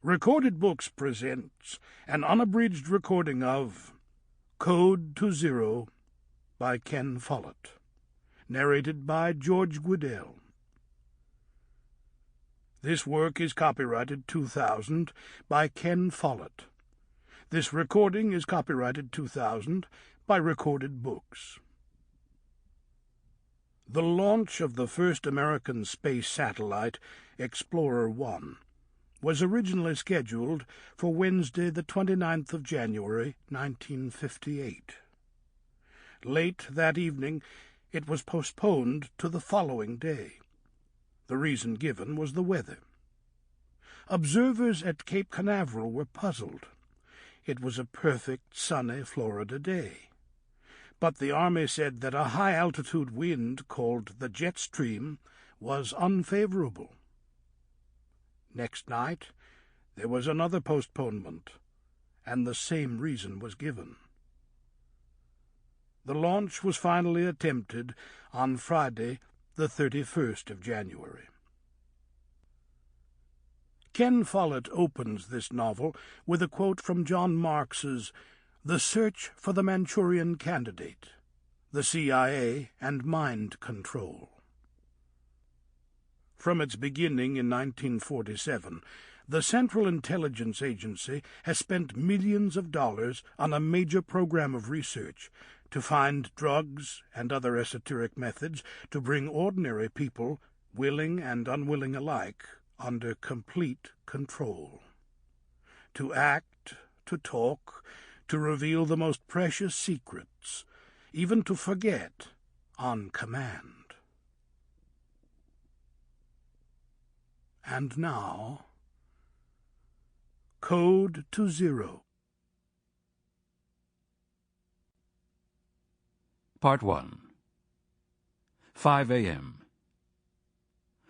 Recorded Books presents an unabridged recording of Code to Zero by Ken Follett, narrated by George Guidell. This work is copyrighted 2000 by Ken Follett. This recording is copyrighted 2000 by Recorded Books. The launch of the first American space satellite, Explorer 1, was originally scheduled for Wednesday, the 29th of January, 1958. Late that evening, it was postponed to the following day. The reason given was the weather. Observers at Cape Canaveral were puzzled. It was a perfect, sunny Florida day. But the Army said that a high-altitude wind called the jet stream was unfavorable. Next night, there was another postponement, and the same reason was given. The launch was finally attempted on Friday, the 31st of January. Ken Follett opens this novel with a quote from John Marks's "The Search for the Manchurian Candidate, the CIA and Mind Control." From its beginning in 1947, the Central Intelligence Agency has spent millions of dollars on a major program of research to find drugs and other esoteric methods to bring ordinary people, willing and unwilling alike, under complete control. To act, to talk, to reveal the most precious secrets, even to forget on command. And now, Code to Zero. Part 1. 5 a.m.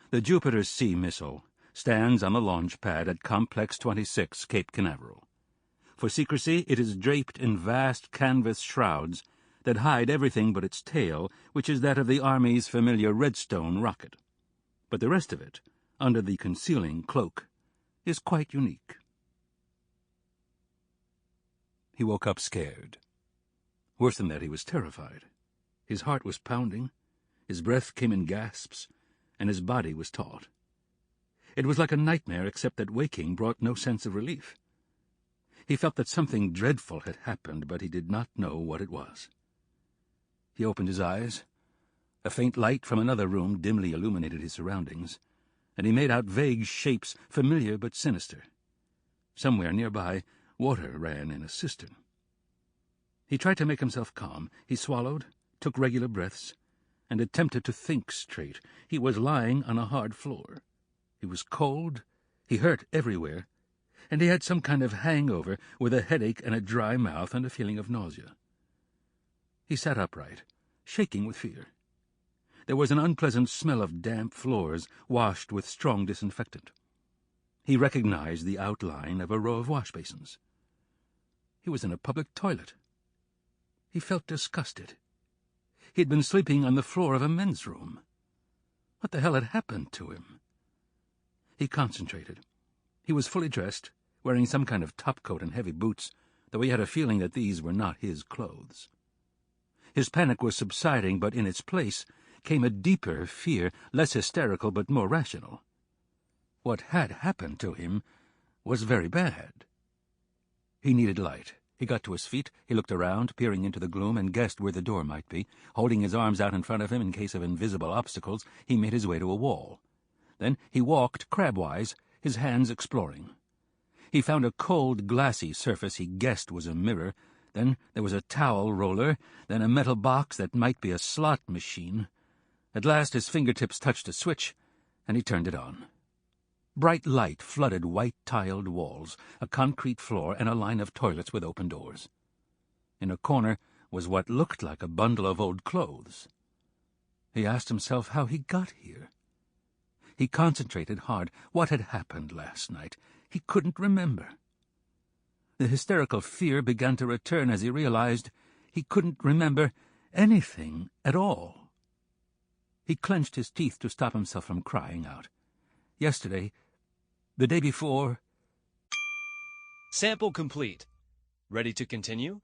The Jupiter C missile stands on a launch pad at Complex 26, Cape Canaveral. For secrecy, it is draped in vast canvas shrouds that hide everything but its tail, which is that of the Army's familiar Redstone rocket. But the rest of it, under the concealing cloak, is quite unique. He woke up scared. Worse than that, he was terrified. His heart was pounding, his breath came in gasps, and his body was taut. It was like a nightmare, except that waking brought no sense of relief. He felt that something dreadful had happened, but he did not know what it was. He opened his eyes. A faint light from another room dimly illuminated his surroundings, and he made out vague shapes, familiar but sinister. Somewhere nearby, water ran in a cistern. He tried to make himself calm. He swallowed, took regular breaths, and attempted to think straight. He was lying on a hard floor. He was cold, he hurt everywhere, and he had some kind of hangover with a headache and a dry mouth and a feeling of nausea. He sat upright, shaking with fear. There was an unpleasant smell of damp floors washed with strong disinfectant. He recognized the outline of a row of wash basins. He was in a public toilet. He felt disgusted. He had been sleeping on the floor of a men's room. What the hell had happened to him? He concentrated. He was fully dressed, wearing some kind of topcoat and heavy boots, though he had a feeling that these were not his clothes. His panic was subsiding, but in its place came a deeper fear, less hysterical but more rational. What had happened to him was very bad. He needed light. He got to his feet, he looked around, peering into the gloom, and guessed where the door might be. Holding his arms out in front of him in case of invisible obstacles, he made his way to a wall. Then he walked crabwise, his hands exploring. He found a cold, glassy surface he guessed was a mirror. Then there was a towel roller, then a metal box that might be a slot machine. At last his fingertips touched a switch, and he turned it on. Bright light flooded white-tiled walls, a concrete floor, and a line of toilets with open doors. In a corner was what looked like a bundle of old clothes. He asked himself how he got here. He concentrated hard. What had happened last night? He couldn't remember. The hysterical fear began to return as he realized he couldn't remember anything at all. He clenched his teeth to stop himself from crying out. Yesterday, the day before... Sample complete. Ready to continue?